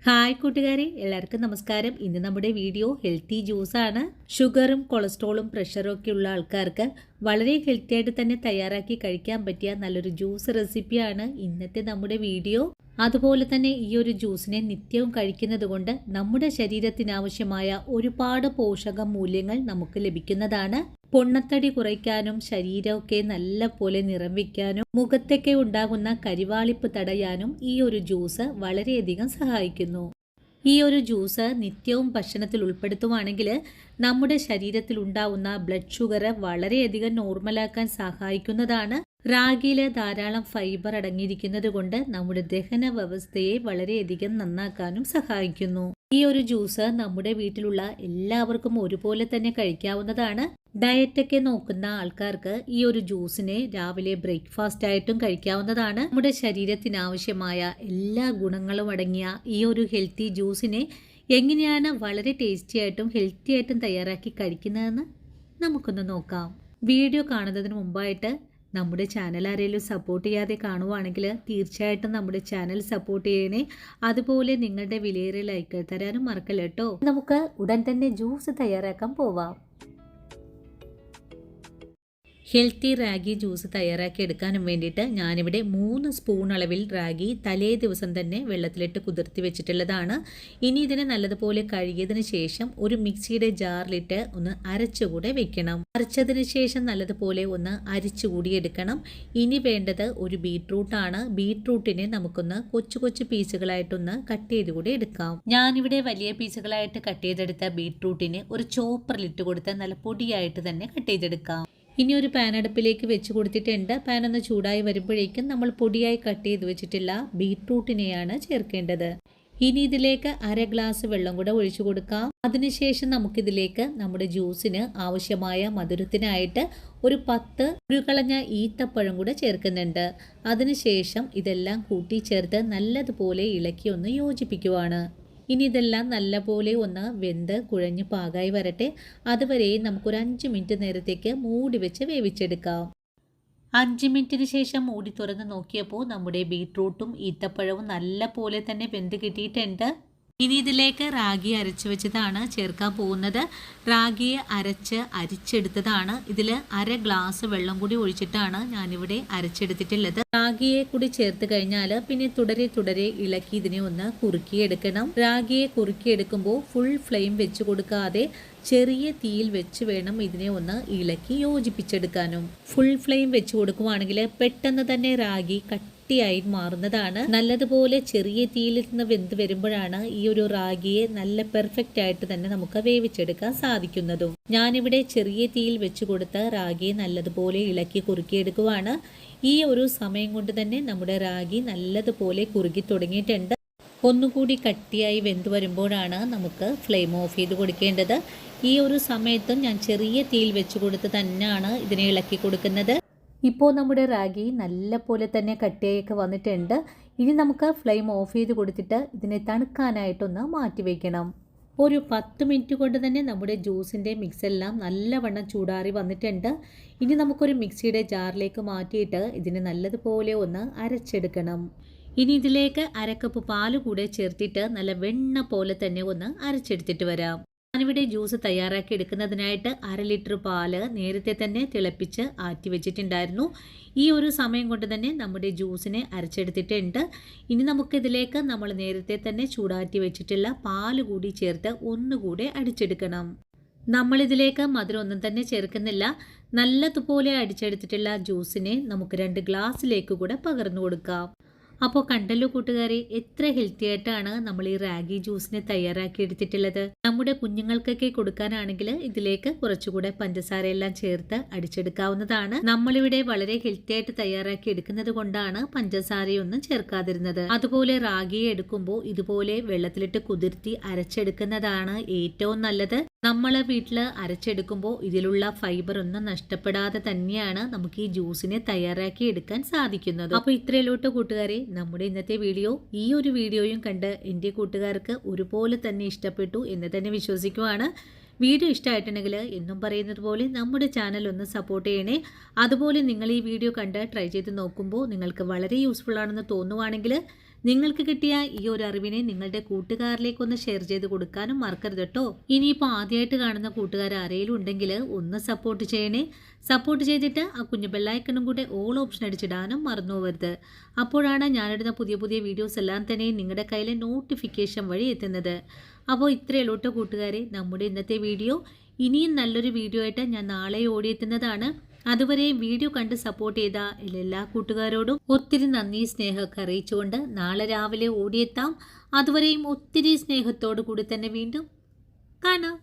Hi കൂട്ടുകാരെ, എല്ലാവർക്കും നമസ്കാരം. ഇന്ന് നമ്മുടെ വീഡിയോ ഹെൽത്തി ജ്യൂസാണ്. ഷുഗറും കൊളസ്ട്രോളും പ്രഷറും ഒക്കെ ഉള്ള ആൾക്കാർക്ക് വളരെ ഹെൽത്തി ആയിട്ട് തന്നെ തയ്യാറാക്കി കഴിക്കാൻ പറ്റിയ നല്ലൊരു ജ്യൂസ് റെസിപ്പിയാണ് ഇന്നത്തെ നമ്മുടെ വീഡിയോ. അതുപോലെ തന്നെ ഈ ഒരു ജ്യൂസിനെ നിത്യവും കഴിക്കുന്നത് കൊണ്ട് നമ്മുടെ ശരീരത്തിനാവശ്യമായ ഒരുപാട് പോഷക മൂല്യങ്ങൾ നമുക്ക് ലഭിക്കുന്നതാണ്. പൊണ്ണത്തടി കുറയ്ക്കാനും ശരീരമൊക്കെ നല്ല പോലെ നിറം വയ്ക്കാനും മുഖത്തൊക്കെ ഉണ്ടാകുന്ന കരിവാളിപ്പ് തടയാനും ഈ ഒരു ജ്യൂസ് വളരെയധികം സഹായിക്കുന്നു. ഈ ഒരു ജ്യൂസ് നിത്യവും ഭക്ഷണത്തിൽ ഉൾപ്പെടുത്തുവാണെങ്കിൽ നമ്മുടെ ശരീരത്തിൽ ഉണ്ടാവുന്ന ബ്ലഡ് ഷുഗർ വളരെയധികം നോർമലാക്കാൻ സഹായിക്കുന്നതാണ്. റാഗിയിൽ ധാരാളം ഫൈബർ അടങ്ങിയിരിക്കുന്നത് കൊണ്ട് നമ്മുടെ ദഹന വ്യവസ്ഥയെ വളരെയധികം നന്നാക്കാനും സഹായിക്കുന്നു. ഈ ഒരു ജ്യൂസ് നമ്മുടെ വീട്ടിലുള്ള എല്ലാവർക്കും ഒരുപോലെ തന്നെ കഴിക്കാവുന്നതാണ്. ഡയറ്റൊക്കെ നോക്കുന്ന ആൾക്കാർക്ക് ഈ ഒരു ജ്യൂസിനെ രാവിലെ ബ്രേക്ക്ഫാസ്റ്റ് ആയിട്ടും കഴിക്കാവുന്നതാണ്. നമ്മുടെ ശരീരത്തിന് ആവശ്യമായ എല്ലാ ഗുണങ്ങളും അടങ്ങിയ ഈ ഒരു ഹെൽത്തി ജ്യൂസിനെ എങ്ങനെയാണ് വളരെ ടേസ്റ്റി ആയിട്ടും ഹെൽത്തി ആയിട്ടും തയ്യാറാക്കി കഴിക്കുന്നതെന്ന് നമുക്കൊന്ന് നോക്കാം. വീഡിയോ കാണുന്നതിന് മുമ്പായിട്ട് നമ്മുടെ ചാനൽ ആരെങ്കിലും സപ്പോർട്ട് ചെയ്യാതെ കാണുവാണെങ്കിൽ തീർച്ചയായിട്ടും നമ്മുടെ ചാനൽ സപ്പോർട്ട് ചെയ്യണേ. അതുപോലെ നിങ്ങളുടെ വിലയേറിയ ലൈക്ക് തരാനും മറക്കല്ല കേട്ടോ. നമുക്ക് ഉടൻ തന്നെ ജ്യൂസ് തയ്യാറാക്കാൻ പോവാം. ഹെൽത്തി റാഗി ജ്യൂസ് തയ്യാറാക്കി എടുക്കാനും വേണ്ടിയിട്ട് ഞാനിവിടെ 3 സ്പൂൺ അളവിൽ റാഗി തലേ ദിവസം തന്നെ വെള്ളത്തിലിട്ട് കുതിർത്തി വെച്ചിട്ടുള്ളതാണ്. ഇനി ഇതിനെ നല്ലതുപോലെ കഴുകിയതിന് ശേഷം ഒരു മിക്സിയുടെ ജാറിലിട്ട് ഒന്ന് അരച്ചുകൂടെ വെക്കണം. അരച്ചതിന് ശേഷം നല്ലതുപോലെ ഒന്ന് അരിച്ചുകൂടി എടുക്കണം. ഇനി വേണ്ടത് ഒരു ബീട്രൂട്ടാണ്. ബീട്രൂട്ടിനെ നമുക്കൊന്ന് കൊച്ചു കൊച്ചു പീസുകളായിട്ടൊന്ന് കട്ട് ചെയ്ത് കൂടി എടുക്കാം. ഞാനിവിടെ വലിയ പീസുകളായിട്ട് കട്ട് ചെയ്തെടുത്ത ബീട്രൂട്ടിനെ ഒരു ചോപ്പറിലിട്ട് കൊടുത്ത് നല്ല പൊടിയായിട്ട് തന്നെ കട്ട് ചെയ്തെടുക്കാം. ഇനി ഒരു പാൻ അടുപ്പിലേക്ക് വെച്ച് കൊടുത്തിട്ടുണ്ട്. പാൻ ഒന്ന് ചൂടായി വരുമ്പോഴേക്കും നമ്മൾ പൊടിയായി കട്ട് ചെയ്ത് വെച്ചിട്ടുള്ള ബീട്രൂട്ടിനെയാണ് ചേർക്കേണ്ടത്. ഇനി ഇതിലേക്ക് 1/2 ഗ്ലാസ് വെള്ളം കൂടെ ഒഴിച്ചു കൊടുക്കാം. അതിനുശേഷം നമുക്കിതിലേക്ക് നമ്മുടെ ജ്യൂസിന് ആവശ്യമായ മധുരത്തിനായിട്ട് ഒരു 10 ഉരുകളഞ്ഞ ഈത്തപ്പഴം കൂടെ ചേർക്കുന്നുണ്ട്. അതിനുശേഷം ഇതെല്ലാം കൂട്ടി ചേർത്ത് നല്ലതുപോലെ ഇളക്കി ഒന്ന് യോജിപ്പിക്കുവാണ്. ഇനി ഇതെല്ലാം നല്ലപോലെ ഒന്ന് വെന്ത് കുഴഞ്ഞ് പാകമായി വരട്ടെ. അതുവരെയും നമുക്കൊരു 5 മിനിറ്റ് നേരത്തേക്ക് മൂടി വെച്ച് വേവിച്ചെടുക്കാം. 5 മിനിറ്റിന് ശേഷം മൂടി തുറന്ന് നോക്കിയപ്പോൾ നമ്മുടെ ബീട്രൂട്ടും ഈത്തപ്പഴവും നല്ല പോലെ തന്നെ വെന്ത് കിട്ടിയിട്ടുണ്ട്. ഇനി ഇതിലേക്ക് റാഗി അരച്ച് വെച്ചതാണ് ചേർക്കാൻ പോകുന്നത്. റാഗിയെ അരിച്ചെടുത്തതാണ്. ഇതിൽ 1/2 ഗ്ലാസ് വെള്ളം കൂടി ഒഴിച്ചിട്ടാണ് ഞാനിവിടെ അരച്ചെടുത്തിട്ടുള്ളത്. റാഗിയെ കൂടി ചേർത്ത് കഴിഞ്ഞാൽ പിന്നെ തുടരെ ഇളക്കി ഇതിനെ ഒന്ന് കുറുക്കിയെടുക്കണം. റാഗിയെ കുറുക്കിയെടുക്കുമ്പോൾ ഫുൾ ഫ്ലെയിം വെച്ച് കൊടുക്കാതെ ചെറിയ തീയിൽ വെച്ച് വേണം ഇതിനെ ഒന്ന് ഇളക്കി യോജിപ്പിച്ചെടുക്കാനും. ഫുൾ ഫ്ലെയിം വെച്ച് കൊടുക്കുവാണെങ്കിൽ പെട്ടെന്ന് തന്നെ റാഗി കട്ടിയായി മാറുന്നതാണ്. നല്ലതുപോലെ ചെറിയ തീയിൽ നിന്ന് വെന്ത് വരുമ്പോഴാണ് ഈ ഒരു റാഗിയെ നല്ല പെർഫെക്റ്റ് ആയിട്ട് തന്നെ നമുക്ക് വേവിച്ചെടുക്കാൻ സാധിക്കുന്നതും. ഞാനിവിടെ ചെറിയ തീയിൽ വെച്ച് കൊടുത്ത റാഗിയെ നല്ലതുപോലെ ഇളക്കി കുറുക്കിയെടുക്കുവാണ്. ഈ ഒരു സമയം കൊണ്ട് തന്നെ നമ്മുടെ റാഗി നല്ലതുപോലെ കുറുകി തുടങ്ങിയിട്ടുണ്ട്. ഒന്നുകൂടി കട്ടിയായി വെന്ത് വരുമ്പോഴാണ് നമുക്ക് ഫ്ലെയിം ഓഫ് ചെയ്ത് കൊടുക്കേണ്ടത്. ഈ ഒരു സമയത്തും ഞാൻ ചെറിയ തീയിൽ വെച്ച് കൊടുത്ത് തന്നെയാണ് ഇതിനെ ഇളക്കി കൊടുക്കുന്നത്. ഇപ്പോൾ നമ്മുടെ റാഗി നല്ല പോലെ തന്നെ കട്ടിയായൊക്കെ വന്നിട്ടുണ്ട്. ഇനി നമുക്ക് ഫ്ലെയിം ഓഫ് ചെയ്ത് കൊടുത്തിട്ട് ഇതിനെ തണുക്കാനായിട്ടൊന്ന് മാറ്റി വയ്ക്കണം. ഒരു 10 മിനിറ്റ് കൊണ്ട് തന്നെ നമ്മുടെ ജ്യൂസിൻ്റെ മിക്സെല്ലാം നല്ലവണ്ണം ചൂടാറി വന്നിട്ടുണ്ട്. ഇനി നമുക്കൊരു മിക്സിയുടെ ജാറിലേക്ക് മാറ്റിയിട്ട് ഇതിനെ നല്ലതുപോലെ ഒന്ന് അരച്ചെടുക്കണം. ഇനി ഇതിലേക്ക് 1/2 കപ്പ് പാല് കൂടെ ചേർത്തിട്ട് നല്ല വെണ്ണ പോലെ തന്നെ ഒന്ന് അരച്ചെടുത്തിട്ട് വരാം. ഞാനിവിടെ ജ്യൂസ് തയ്യാറാക്കി എടുക്കുന്നതിനായിട്ട് 1/2 ലിറ്റർ പാല് നേരത്തെ തന്നെ തിളപ്പിച്ച് ആറ്റി വെച്ചിട്ടുണ്ടായിരുന്നു. ഈ ഒരു സമയം കൊണ്ട് തന്നെ നമ്മുടെ ജ്യൂസിനെ അരച്ചെടുത്തിട്ടുണ്ട്. ഇനി നമുക്കിതിലേക്ക് നമ്മൾ നേരത്തെ തന്നെ ചൂടാറ്റി വെച്ചിട്ടുള്ള പാല് കൂടി ചേർത്ത് ഒന്നുകൂടെ അടിച്ചെടുക്കണം. നമ്മളിതിലേക്ക് മധുരം ഒന്നും തന്നെ ചേർക്കുന്നില്ല. നല്ലതുപോലെ അടിച്ചെടുത്തിട്ടുള്ള ജ്യൂസിനെ നമുക്ക് 2 ഗ്ലാസ്സിലേക്ക് കൂടെ പകർന്നു കൊടുക്കാം. അപ്പോൾ കണ്ടല്ലോ കൂട്ടുകാരെ, എത്ര ഹെൽത്തി ആയിട്ടാണ് നമ്മൾ ഈ റാഗി ജ്യൂസിനെ തയ്യാറാക്കി എടുത്തിട്ടുള്ളത്. നമ്മുടെ കുഞ്ഞുങ്ങൾക്കൊക്കെ കൊടുക്കാനാണെങ്കിൽ ഇതിലേക്ക് കുറച്ചുകൂടെ പഞ്ചസാരയെല്ലാം ചേർത്ത് അടിച്ചെടുക്കാവുന്നതാണ്. നമ്മളിവിടെ വളരെ ഹെൽത്തി ആയിട്ട് തയ്യാറാക്കി എടുക്കുന്നത് കൊണ്ടാണ് പഞ്ചസാരയൊന്നും ചേർക്കാതിരുന്നത്. അതുപോലെ റാഗിയെ എടുക്കുമ്പോൾ ഇതുപോലെ വെള്ളത്തിലിട്ട് കുതിർത്തി അരച്ചെടുക്കുന്നതാണ് ഏറ്റവും നല്ലത്. നമ്മൾ വീട്ടിൽ അരച്ചെടുക്കുമ്പോൾ ഇതിലുള്ള ഫൈബർ ഒന്നും നഷ്ടപ്പെടാതെ തന്നെയാണ് നമുക്ക് ഈ ജ്യൂസിനെ തയ്യാറാക്കി എടുക്കാൻ സാധിക്കുന്നത്. അപ്പോൾ ഇത്രയിലോട്ട് കൂട്ടുകാരെ, നമ്മുടെ ഇന്നത്തെ വീഡിയോ. ഈ ഒരു വീഡിയോയും കണ്ട് എൻ്റെ കൂട്ടുകാർക്ക് ഒരുപോലെ തന്നെ ഇഷ്ടപ്പെട്ടു എന്ന് തന്നെ വിശ്വസിക്കുവാണ്. വീഡിയോ ഇഷ്ടമായിട്ടുണ്ടെങ്കിൽ എന്നും പറയുന്നത് പോലെ നമ്മുടെ ചാനൽ ഒന്ന് സപ്പോർട്ട് ചെയ്യണേ. അതുപോലെ നിങ്ങൾ ഈ വീഡിയോ കണ്ട് ട്രൈ ചെയ്ത് നോക്കുമ്പോൾ നിങ്ങൾക്ക് വളരെ യൂസ്ഫുൾ ആണെന്ന് തോന്നുവാണെങ്കിൽ നിങ്ങൾക്ക് കിട്ടിയ ഈ ഒരു അറിവിനെ നിങ്ങളുടെ കൂട്ടുകാരിലേക്കൊന്ന് ഷെയർ ചെയ്ത് കൊടുക്കാനും മറക്കരുത് കേട്ടോ. ഇനിയിപ്പോൾ ആദ്യമായിട്ട് കാണുന്ന കൂട്ടുകാർ ആരെങ്കിലും ഉണ്ടെങ്കിൽ ഒന്ന് സപ്പോർട്ട് ചെയ്യണേ. സപ്പോർട്ട് ചെയ്തിട്ട് ആ കുഞ്ഞു ബെല്ലൈക്കണും കൂടെ ഓൾ ഓപ്ഷൻ അടിച്ചിടാനും മറന്നു പോകരുത്. അപ്പോഴാണ് ഞാനിടുന്ന പുതിയ പുതിയ വീഡിയോസ് എല്ലാം തന്നെ നിങ്ങളുടെ കയ്യിൽ നോട്ടിഫിക്കേഷൻ വഴി എത്തുന്നത്. അപ്പോൾ ഇത്രയുള്ളൂ കേട്ടോ കൂട്ടുകാരെ നമ്മുടെ ഇന്നത്തെ വീഡിയോ. ഇനിയും നല്ലൊരു വീഡിയോ ആയിട്ട് ഞാൻ നാളെ ഓടിയെത്തുന്നതാണ്. അതുവരെയും വീഡിയോ കണ്ട് സപ്പോർട്ട് ചെയ്ത എല്ലാ കൂട്ടുകാരോടും ഒത്തിരി നന്ദി സ്നേഹമൊക്കെ അറിയിച്ചുകൊണ്ട് നാളെ രാവിലെ ഓടിയെത്താം. അതുവരെയും ഒത്തിരി സ്നേഹത്തോടു കൂടി തന്നെ വീണ്ടും കാണാം.